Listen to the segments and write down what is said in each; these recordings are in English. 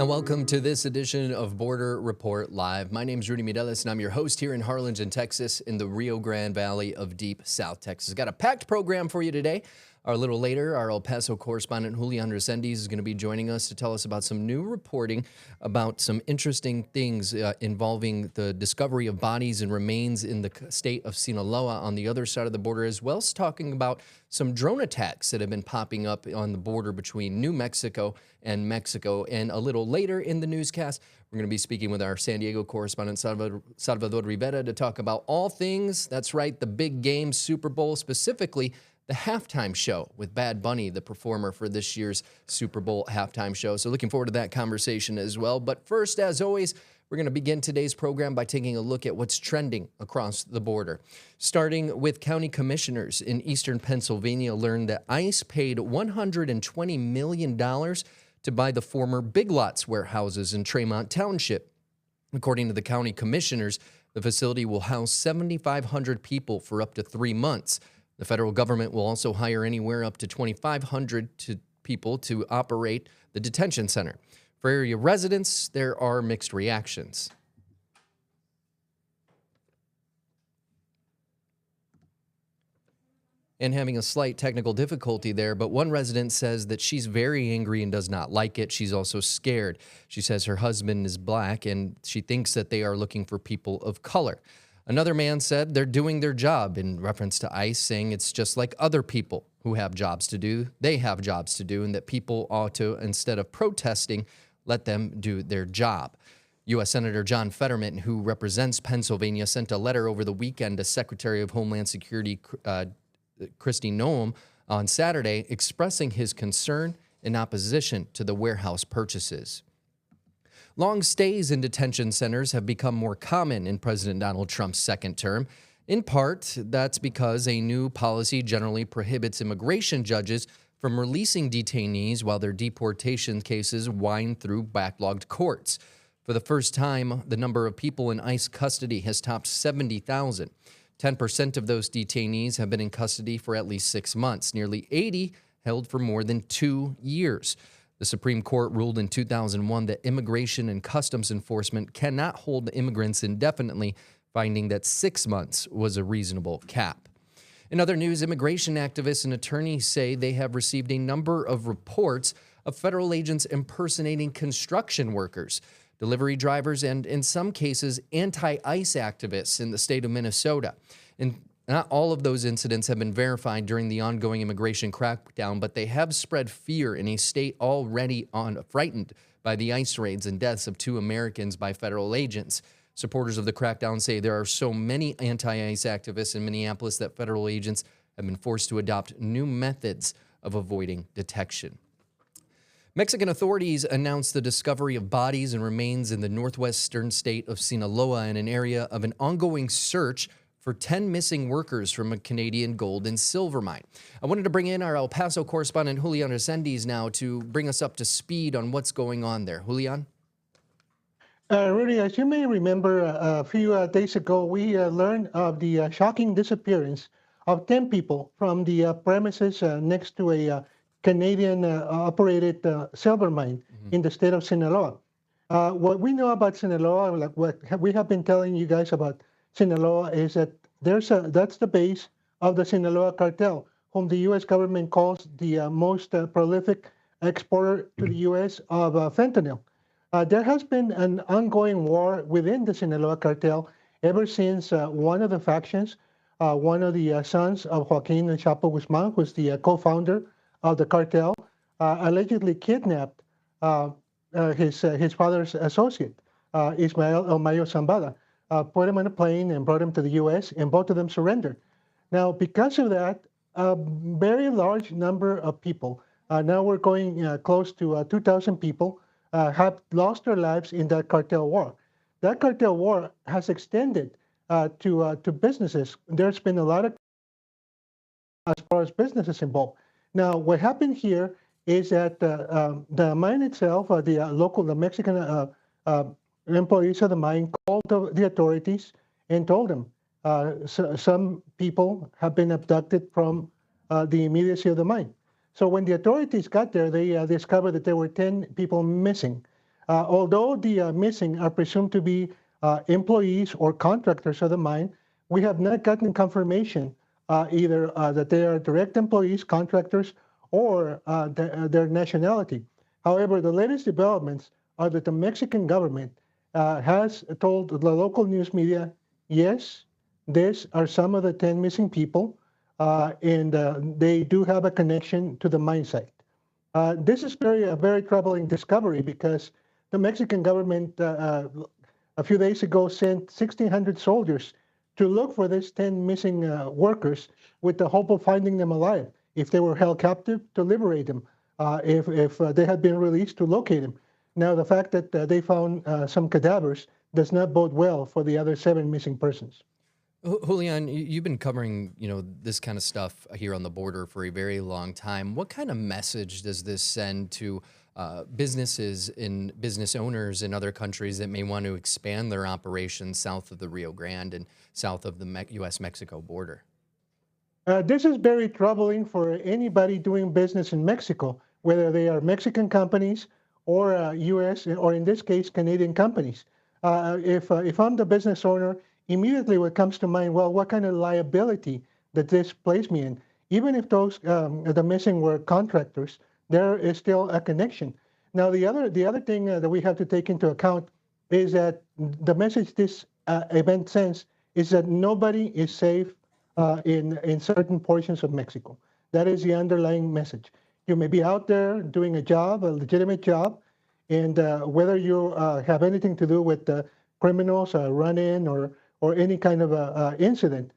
And welcome to this edition of Border Report Live. My name is Rudy Mireles, and I'm your host here in Harlingen, Texas, in the Rio Grande Valley of deep South Texas. Got a packed program for you today. A little later, our El Paso correspondent Julian Resendiz is going to be joining us to tell us about some new reporting about some interesting things involving the discovery of bodies and remains in the state of Sinaloa on the other side of the border, as well as talking about some drone attacks that have been popping up on the border between New Mexico and Mexico. And a little later in the newscast, we're going to be speaking with our San Diego correspondent Salvador Rivera to talk about all things, that's right, the big game, Super Bowl, specifically the halftime show with Bad Bunny, the performer for this year's Super Bowl halftime show. So looking forward to that conversation as well. But first, as always, we're going to begin today's program by taking a look at what's trending across the border. Starting with county commissioners in eastern Pennsylvania learned that ICE paid $120 million to buy the former Big Lots warehouses in Tremont Township. According to the county commissioners, the facility will house 7,500 people for up to 3 months. The federal government will also hire anywhere up to 2,500 people to operate the detention center. For area residents, there are mixed reactions. And having a slight technical difficulty there, but one resident says that she's very angry and does not like it. She's also scared. She says her husband is black and she thinks that they are looking for people of color. Another man said they're doing their job in reference to ICE, saying it's just like other people who have jobs to do. They have jobs to do, and that people ought to, instead of protesting, let them do their job. U.S. Senator John Fetterman, who represents Pennsylvania, sent a letter over the weekend to Secretary of Homeland Security Kristi Noem on Saturday, expressing his concern in opposition to the warehouse purchases. Long stays in detention centers have become more common in President Donald Trump's second term. In part, that's because a new policy generally prohibits immigration judges from releasing detainees while their deportation cases wind through backlogged courts. For the first time, the number of people in ICE custody has topped 70,000. 10% of those detainees have been in custody for at least 6 months, nearly 80 held for more than 2 years. The Supreme Court ruled in 2001 that Immigration and Customs Enforcement cannot hold immigrants indefinitely, finding that 6 months was a reasonable cap. In other news, immigration activists and attorneys say they have received a number of reports of federal agents impersonating construction workers, delivery drivers, and in some cases, anti-ICE activists in the state of Minnesota. And not all of those incidents have been verified during the ongoing immigration crackdown, but they have spread fear in a state already frightened by the ICE raids and deaths of 2 Americans by federal agents. Supporters of the crackdown say there are so many anti-ICE activists in Minneapolis that federal agents have been forced to adopt new methods of avoiding detection. Mexican authorities announced the discovery of bodies and remains in the northwestern state of Sinaloa in an area of an ongoing search for 10 missing workers from a Canadian gold and silver mine. I wanted to bring in our El Paso correspondent Julian Resendiz now to bring us up to speed on what's going on there. Julian? Rudy, as you may remember, a few days ago, we learned of the shocking disappearance of 10 people from the premises next to a Canadian-operated silver mine in the state of Sinaloa. What we know about Sinaloa, like what we have been telling you guys about Sinaloa, is that that's the base of the Sinaloa cartel, whom the U.S. government calls the most prolific exporter to the U.S. of fentanyl. There has been an ongoing war within the Sinaloa cartel ever since one of the factions, one of the sons of Joaquin El Chapo Guzman, who's the co-founder of the cartel, allegedly kidnapped his father's associate, Ismael El Mayo Zambada, put him on a plane and brought him to the U.S., and both of them surrendered. Now, because of that, a very large number of people, now we're going close to 2,000 people, have lost their lives in that cartel war. That cartel war has extended to businesses. There's been a lot of as far as businesses involved. Now, what happened here is that the mine itself, the Mexican employees of the mine called the authorities and told them some people have been abducted from the immediacy of the mine. So when the authorities got there, they discovered that there were 10 people missing. Although the missing are presumed to be employees or contractors of the mine, we have not gotten confirmation either that they are direct employees, contractors, or their nationality. However, the latest developments are that the Mexican government has told the local news media, yes, these are some of the 10 missing people, and they do have a connection to the mine site. This is a very troubling discovery because the Mexican government a few days ago sent 1,600 soldiers to look for these 10 missing workers with the hope of finding them alive. If they were held captive, to liberate them. If they had been released, to locate them. Now, the fact that they found some cadavers does not bode well for the other 7 missing persons. Julian, you've been covering, this kind of stuff here on the border for a very long time. What kind of message does this send to businesses and business owners in other countries that may want to expand their operations south of the Rio Grande and south of the U.S.-Mexico border? This is very troubling for anybody doing business in Mexico, whether they are Mexican companies or U.S. or in this case, Canadian companies. If I'm the business owner, immediately what comes to mind, well, what kind of liability did this place me in? Even if those the missing were contractors, there is still a connection. Now, the other thing that we have to take into account is that the message this event sends is that nobody is safe in certain portions of Mexico. That is the underlying message. You may be out there doing a job, a legitimate job, and whether you have anything to do with criminals, run-in, or any kind of incident,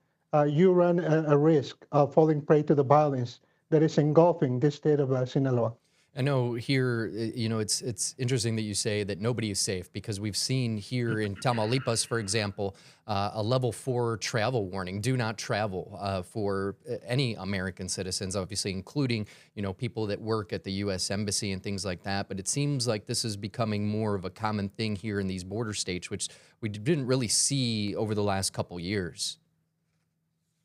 you run a risk of falling prey to the violence that is engulfing this state of Sinaloa. I know here, it's interesting that you say that nobody is safe because we've seen here in Tamaulipas, for example, a level 4 travel warning: do not travel for any American citizens, obviously, including people that work at the U.S. Embassy and things like that. But it seems like this is becoming more of a common thing here in these border states, which we didn't really see over the last couple years.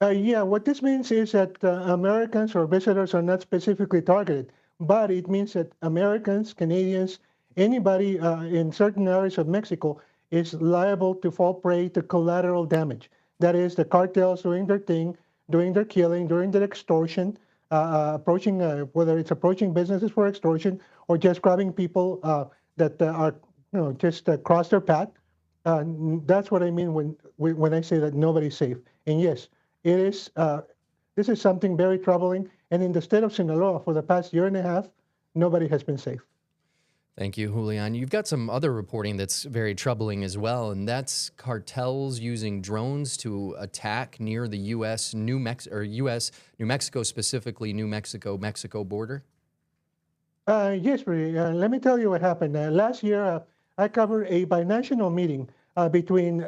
Yeah, what this means is that Americans or visitors are not specifically targeted, but it means that Americans, Canadians, anybody in certain areas of Mexico is liable to fall prey to collateral damage. That is, the cartels doing their thing, doing their killing, doing their extortion, approaching, whether it's approaching businesses for extortion or just grabbing people that are, just cross their path. That's what I mean when I say that nobody's safe. And yes, it is. This is something very troubling. And in the state of Sinaloa, for the past year and a half, nobody has been safe. Thank you, Julian. You've got some other reporting that's very troubling as well, and that's cartels using drones to attack near the U.S. New Mexico, specifically New Mexico border. Yes, Rudy. Let me tell you what happened. Last year, I covered a binational meeting between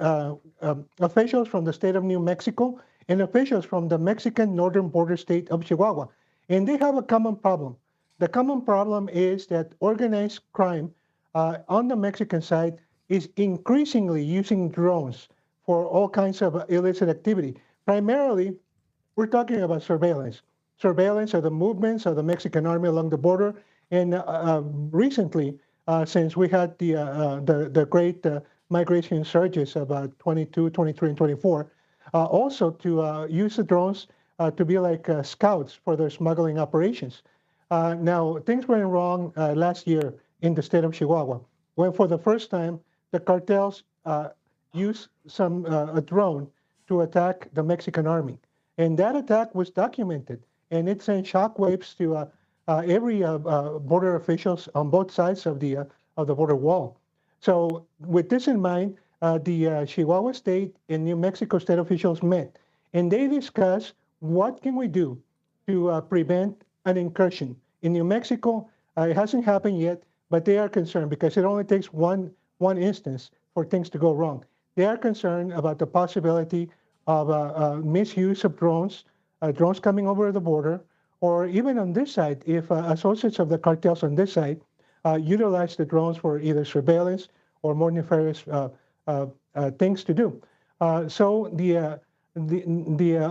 officials from the state of New Mexico and officials from the Mexican northern border state of Chihuahua. And they have a common problem. The common problem is that organized crime on the Mexican side is increasingly using drones for all kinds of illicit activity. Primarily, we're talking about surveillance of the movements of the Mexican army along the border. And recently, since we had the great migration surges of 22, 23, and 24, also to use the drones to be like scouts for their smuggling operations. Now, things went wrong last year in the state of Chihuahua, when for the first time, the cartels used a drone to attack the Mexican army. And that attack was documented, and it sent shockwaves to every border officials on both sides of the border wall. So with this in mind, the Chihuahua State and New Mexico State officials met, and they discussed what can we do to prevent an incursion. In New Mexico, it hasn't happened yet, but they are concerned because it only takes one instance for things to go wrong. They are concerned about the possibility of misuse of drones, drones coming over the border, or even on this side, if associates of the cartels on this side utilize the drones for either surveillance or more nefarious things to do. So the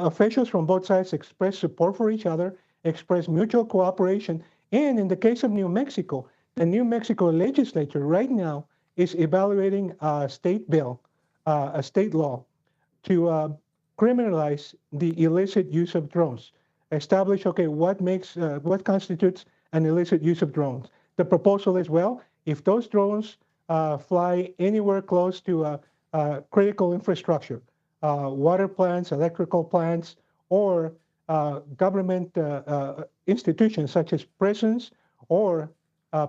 officials from both sides express support for each other, express mutual cooperation, and in the case of New Mexico, The New Mexico legislature right now is evaluating a state bill, a state law, to criminalize the illicit use of drones. Establish, okay, what constitutes an illicit use of drones. The proposal is, well, if those drones fly anywhere close to critical infrastructure, water plants, electrical plants, or government institutions such as prisons or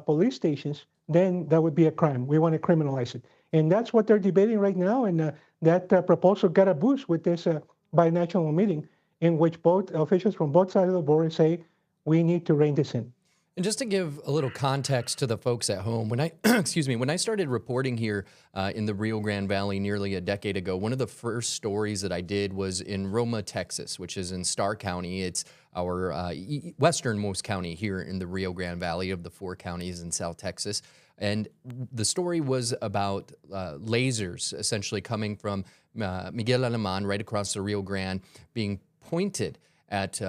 police stations, then that would be a crime. We want to criminalize it. And that's what they're debating right now. And that proposal got a boost with this binational meeting in which both officials from both sides of the border say, we need to rein this in. And just to give a little context to the folks at home, when I, excuse me, when I started reporting here in the Rio Grande Valley nearly a decade ago, one of the first stories that I did was in Roma, Texas, which is in Starr County. It's our westernmost county here in the Rio Grande Valley of the 4 counties in South Texas. And the story was about lasers essentially coming from Miguel Alemán right across the Rio Grande being pointed at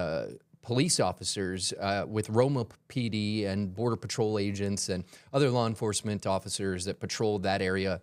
police officers with Roma PD and Border Patrol agents and other law enforcement officers that patrol that area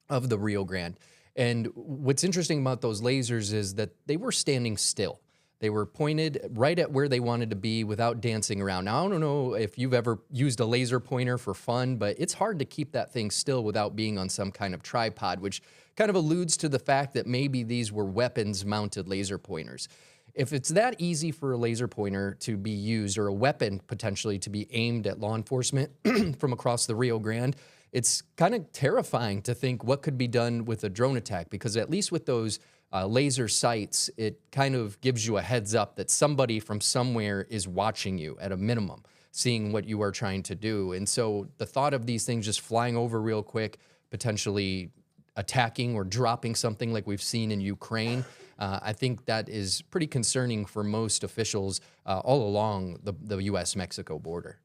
of the Rio Grande. And what's interesting about those lasers is that they were standing still. They were pointed right at where they wanted to be without dancing around. Now, I don't know if you've ever used a laser pointer for fun, but it's hard to keep that thing still without being on some kind of tripod, which kind of alludes to the fact that maybe these were weapons-mounted laser pointers. If it's that easy for a laser pointer to be used or a weapon potentially to be aimed at law enforcement from across the Rio Grande, it's kind of terrifying to think what could be done with a drone attack, because at least with those laser sights, it kind of gives you a heads up that somebody from somewhere is watching you at a minimum, seeing what you are trying to do. And so the thought of these things just flying over real quick, potentially attacking or dropping something like we've seen in Ukraine, I think that is pretty concerning for most officials all along the U.S.-Mexico border.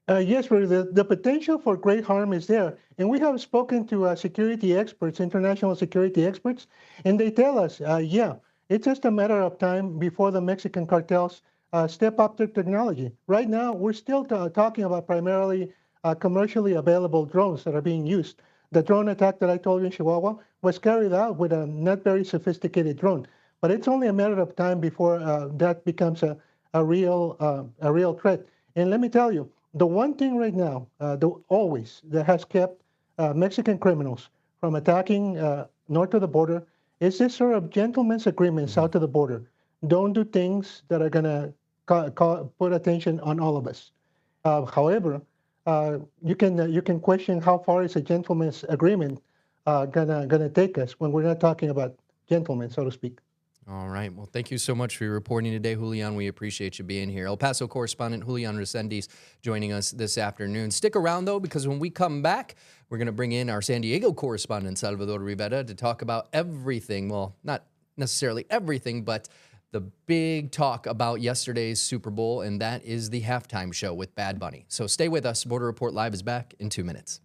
Yes, Rudy, the potential for great harm is there. And we have spoken to security experts, international security experts, and they tell us, yeah, it's just a matter of time before the Mexican cartels step up their technology. Right now, we're still talking about primarily commercially available drones that are being used. The drone attack that I told you in Chihuahua was carried out with a not very sophisticated drone, but it's only a matter of time before that becomes a real threat. And let me tell you, the one thing right now, that has kept Mexican criminals from attacking north of the border is this sort of gentleman's agreement south of the border. Don't do things that are going to put attention on all of us. However, you can question how far is a gentleman's agreement gonna take us when we're not talking about gentlemen, so to speak. All right. Well, thank you so much for your reporting today, Julian. We appreciate you being here. El Paso correspondent Julian Resendiz joining us this afternoon. Stick around, though, because when we come back, we're going to bring in our San Diego correspondent, Salvador Rivera, to talk about everything. Well, not necessarily everything, but the big talk about yesterday's Super Bowl, and that is the halftime show with Bad Bunny. So stay with us. Border Report Live is back in 2 minutes.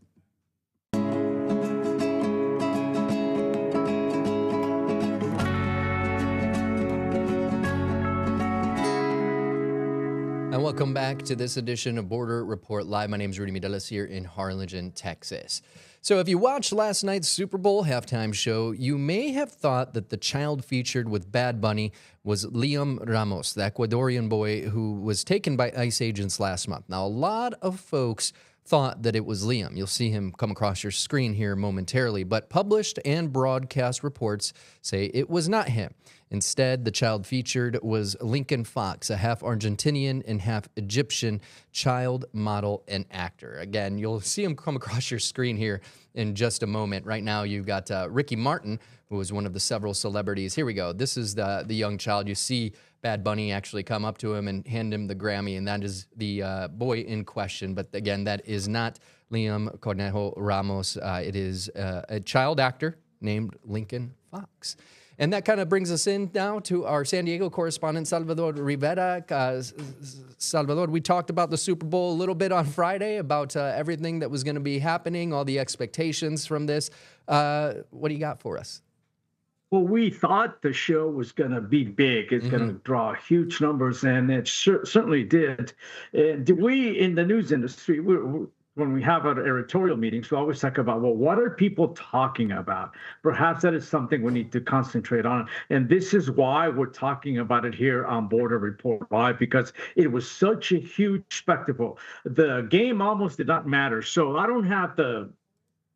And welcome back to this edition of Border Report Live. My name is Rudy Mideles here in Harlingen, Texas. So if you watched last night's Super Bowl halftime show, you may have thought that the child featured with Bad Bunny was Liam Ramos, the Ecuadorian boy who was taken by ICE agents last month. Now, a lot of folks thought that it was Liam. You'll see him come across your screen here momentarily, but published and broadcast reports say it was not him. Instead, the child featured was Lincoln Fox, a half Argentinian and half Egyptian child model and actor. Again, you'll see him come across your screen here in just a moment. Right now, you've got Ricky Martin, who was one of the several celebrities. Here we go. This is the young child. You see Bad Bunny actually come up to him and hand him the Grammy, and that is the boy in question. But again, that is not Liam Cornejo Ramos. It is a child actor named Lincoln Fox. And that kind of brings us in now to our San Diego correspondent, Salvador Rivera. Salvador, we talked about the Super Bowl a little bit on Friday, about everything that was going to be happening, all the expectations from this. What do you got for us? Well, we thought the show was going to be big. It's going to draw huge numbers, and it certainly did. And we in the news industry, when we have our editorial meetings, we always talk about, well, what are people talking about? Perhaps that is something we need to concentrate on. And this is why we're talking about it here on Border Report Live, because it was such a huge spectacle. The game almost did not matter. So I don't have the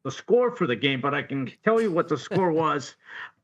score for the game, but I can tell you what the score was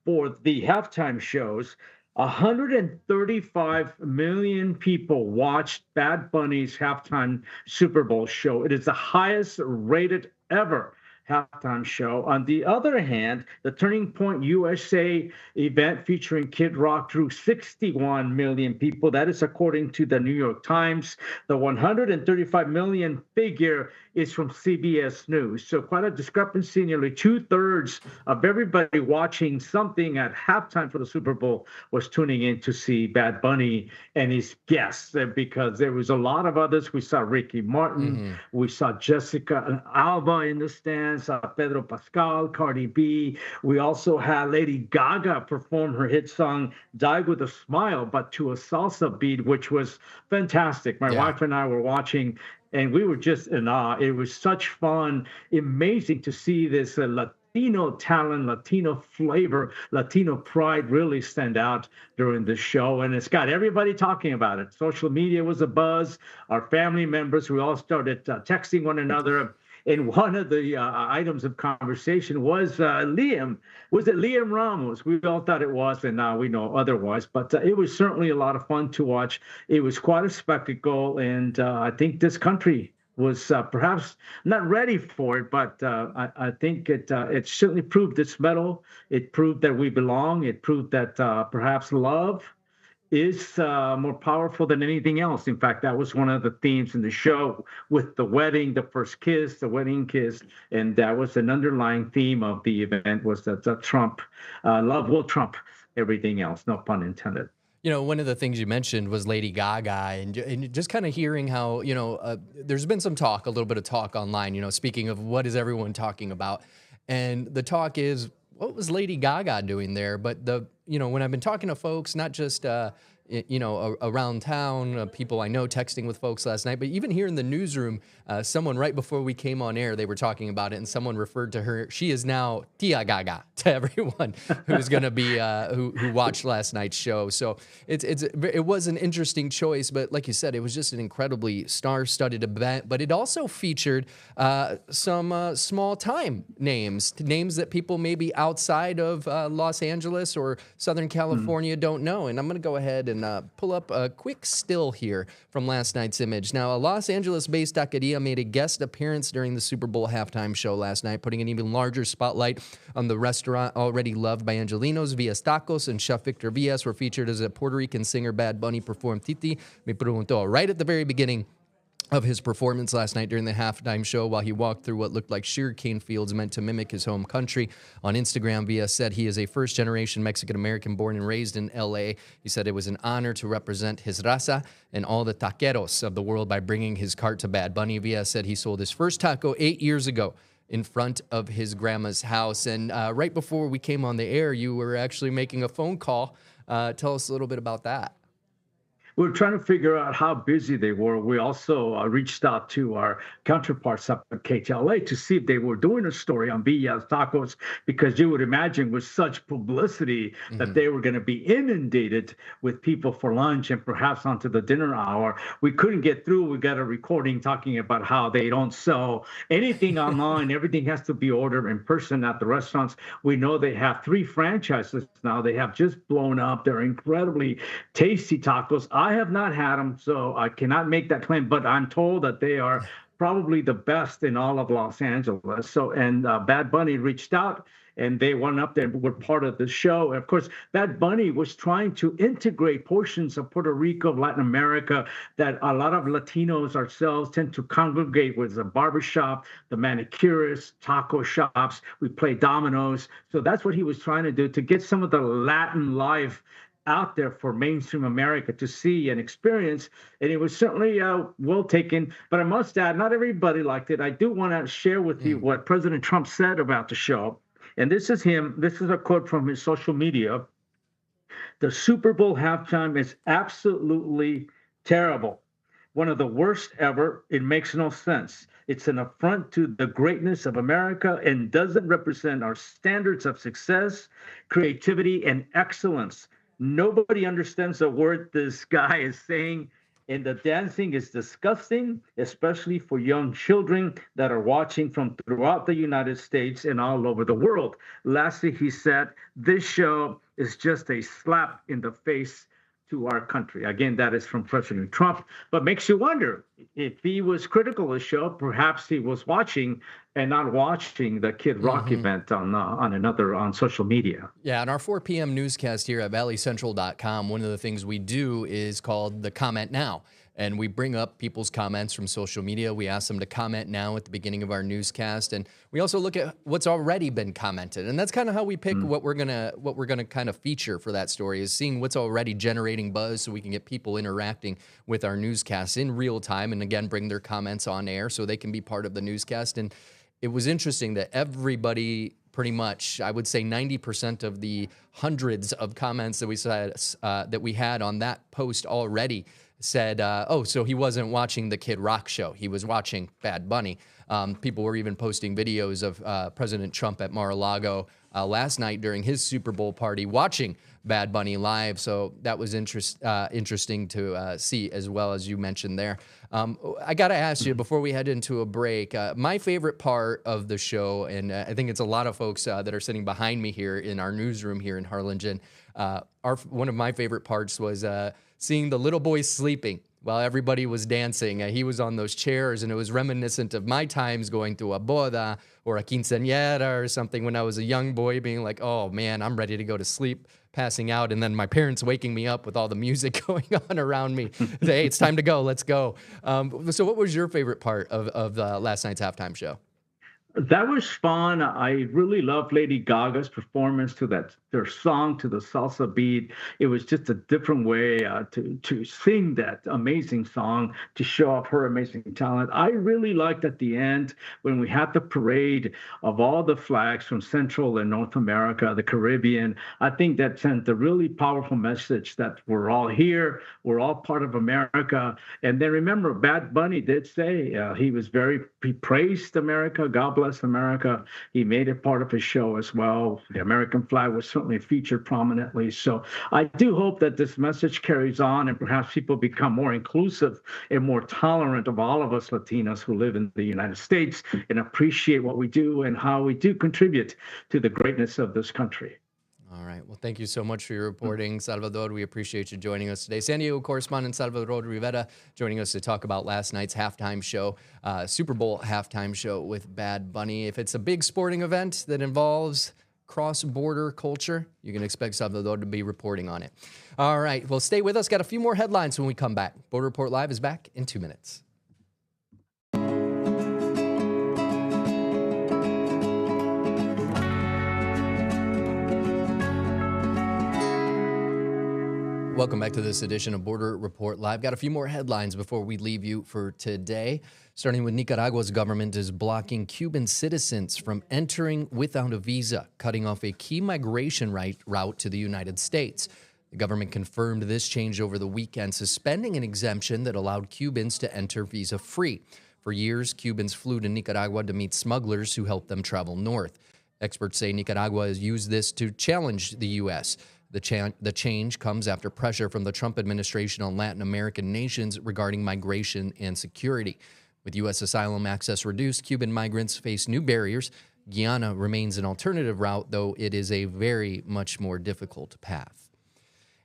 for the halftime shows. 135 million people watched Bad Bunny's halftime Super Bowl show. It is the highest rated ever halftime show. On the other hand, the Turning Point USA event featuring Kid Rock drew 61 million people. That is according to the New York Times. The 135 million figure is from CBS News. So quite a discrepancy. Nearly 2/3 of everybody watching something at halftime for the Super Bowl was tuning in to see Bad Bunny and his guests, because there was a lot of others. We saw Ricky Martin. We saw Jessica Alba in the stands, Pedro Pascal, Cardi B. We also had Lady Gaga perform her hit song Die With a Smile, but to a salsa beat, which was fantastic. My wife and I were watching, and we were just in awe. It was such fun, amazing to see this Latino talent, Latino flavor, Latino pride really stand out during the show. And it's got everybody talking about it. Social media was a buzz. Our family members, we all started texting one another. And one of the items of conversation was Liam. Was it Liam Ramos? We all thought it was, and now we know otherwise. But it was certainly a lot of fun to watch. It was quite a spectacle, and I think this country was perhaps not ready for it, but I think it certainly proved its mettle. It proved that we belong. It proved that perhaps love is more powerful than anything else. In fact, that was one of the themes in the show, with the wedding, the first kiss, the wedding kiss, and that was an underlying theme of the event, was that Trump, love will trump everything else, no pun intended. You know, one of the things you mentioned was Lady Gaga, and just kind of hearing how, there's been some talk, a little bit of talk online, speaking of what is everyone talking about. And the talk is, what was Lady Gaga doing there? But when I've been talking to folks, not just, around town, people I know, texting with folks last night, but even here in the newsroom, someone right before we came on air, they were talking about it, and someone referred to her. She is now Tia Gaga to everyone who's going to be, who watched last night's show. So it was an interesting choice, but like you said, it was just an incredibly star-studded event, but it also featured some small-time names that people maybe outside of Los Angeles or Southern California don't know. And I'm going to go ahead and pull up a quick still here from last night's image. Now, a Los Angeles-based taqueria made a guest appearance during the Super Bowl halftime show last night, putting an even larger spotlight on the restaurant already loved by Angelinos. Villa's Tacos and Chef Victor Villas were featured as a Puerto Rican singer Bad Bunny performed Titi Me Preguntó right at the very beginning of his performance last night during the halftime show, while he walked through what looked like sugarcane fields meant to mimic his home country. On Instagram, Villa said he is a first-generation Mexican-American born and raised in L.A. He said it was an honor to represent his raza and all the taqueros of the world by bringing his cart to Bad Bunny. Villa said he sold his first taco 8 years ago in front of his grandma's house. And right before we came on the air, you were actually making a phone call. Tell us a little bit about that. We were trying to figure out how busy they were. We also reached out to our counterparts up at KTLA to see if they were doing a story on Villa's Tacos, because you would imagine with such publicity that they were going to be inundated with people for lunch and perhaps onto the dinner hour. We couldn't get through. We got a recording talking about how they don't sell anything online. Everything has to be ordered in person at the restaurants. We know they have 3 franchises now. They have just blown up. They're incredibly tasty tacos. I have not had them, so I cannot make that claim, but I'm told that they are probably the best in all of Los Angeles. So, and Bad Bunny reached out, and they went up there and were part of the show. And of course, Bad Bunny was trying to integrate portions of Puerto Rico, Latin America, that a lot of Latinos ourselves tend to congregate with: the barbershop, the manicurists, taco shops. We play dominoes. So that's what he was trying to do, to get some of the Latin life out there for mainstream America to see and experience. And it was certainly well taken. But I must add, not everybody liked it. I do want to share with you what President Trump said about the show. And this is him. This is a quote from his social media. "The Super Bowl halftime is absolutely terrible. one of the worst ever. It makes no sense. It's an affront to the greatness of America and doesn't represent our standards of success, creativity, and excellence. Nobody understands a word this guy is saying. And the dancing is disgusting, especially for young children that are watching from throughout the United States and all over the world. Lastly, he said, this show is just a slap in the face to our country. Again, that is from President Trump, but makes you wonder if he was critical of the show, perhaps he was watching and not watching the Kid Rock event on social media. Yeah, in our 4 p.m. newscast here at valleycentral.com, one of the things we do is called the Comment Now. And we bring up people's comments from social media. We ask them to comment now at the beginning of our newscast, and we also look at what's already been commented. And that's kind of how we pick what we're gonna kind of feature for that story, is seeing what's already generating buzz, so we can get people interacting with our newscasts in real time, and again bring their comments on air so they can be part of the newscast. And it was interesting that everybody, pretty much, I would say 90% of the hundreds of comments that we had on that post already said, oh, so he wasn't watching the Kid Rock show. He was watching Bad Bunny. People were even posting videos of President Trump at Mar-a-Lago last night during his Super Bowl party watching Bad Bunny live. So that was interesting to see, as well, as you mentioned there. I got to ask you, before we head into a break, my favorite part of the show, and I think it's a lot of folks that are sitting behind me here in our newsroom here in Harlingen, one of my favorite parts was seeing the little boy sleeping while everybody was dancing. He was on those chairs, and it was reminiscent of my times going to a boda or a quinceañera or something when I was a young boy, being like, oh man, I'm ready to go to sleep, passing out, and then my parents waking me up with all the music going on around me. Hey, it's time to go, let's go. So what was your favorite part of last night's halftime show? That was fun. I really loved Lady Gaga's performance to their song, to the salsa beat. It was just a different way to sing that amazing song, to show off her amazing talent. I really liked at the end when we had the parade of all the flags from Central and North America, the Caribbean. I think that sent a really powerful message that we're all here, we're all part of America. And then remember, Bad Bunny did say he praised America, God bless America. He made it part of his show as well. The American flag was certainly featured prominently. So I do hope that this message carries on, and perhaps people become more inclusive and more tolerant of all of us Latinos who live in the United States and appreciate what we do and how we do contribute to the greatness of this country. All right. Well, thank you so much for your reporting, Salvador. We appreciate you joining us today. San Diego correspondent Salvador Rivera joining us to talk about last night's halftime show, Super Bowl halftime show with Bad Bunny. If it's a big sporting event that involves cross-border culture, you can expect Salvador to be reporting on it. All right. Well, stay with us. Got a few more headlines when we come back. Border Report Live is back in 2 minutes. Welcome back to this edition of Border Report Live. Got a few more headlines before we leave you for today. Starting with Nicaragua's government is blocking Cuban citizens from entering without a visa, cutting off a key migration route to the United States. The government confirmed this change over the weekend, suspending an exemption that allowed Cubans to enter visa-free. For years, Cubans flew to Nicaragua to meet smugglers who helped them travel north. Experts say Nicaragua has used this to challenge the U.S. The change comes after pressure from the Trump administration on Latin American nations regarding migration and security. With U.S. asylum access reduced, Cuban migrants face new barriers. Guyana remains an alternative route, though it is a very much more difficult path.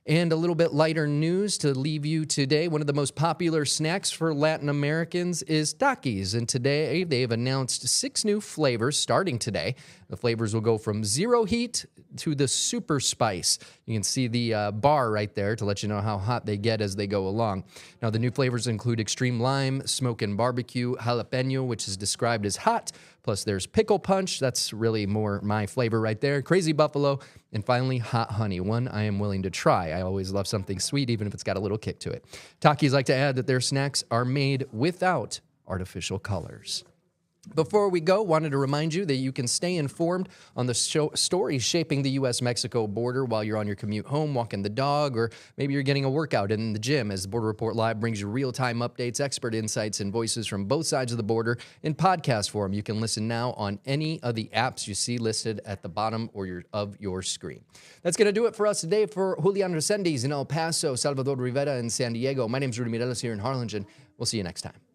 And a little bit lighter news to leave you today. One of the most popular snacks for Latin Americans is Takis. And today they've announced 6 new flavors starting today. The flavors will go from zero heat to the super spice. You can see the bar right there to let you know how hot they get as they go along. Now, the new flavors include extreme lime, smoke and barbecue, jalapeno, which is described as hot. Plus, there's pickle punch. That's really more my flavor right there. Crazy buffalo. And finally, hot honey, one I am willing to try. I always love something sweet, even if it's got a little kick to it. Takis like to add that their snacks are made without artificial colors. Before we go, wanted to remind you that you can stay informed on the stories shaping the U.S.-Mexico border while you're on your commute home, walking the dog, or maybe you're getting a workout in the gym, as the Border Report Live brings you real-time updates, expert insights, and voices from both sides of the border in podcast form. You can listen now on any of the apps you see listed at the bottom of your screen. That's going to do it for us today. For Julian Resendiz in El Paso, Salvador Rivera in San Diego, my name is Rudy Mireles here in Harlingen. We'll see you next time.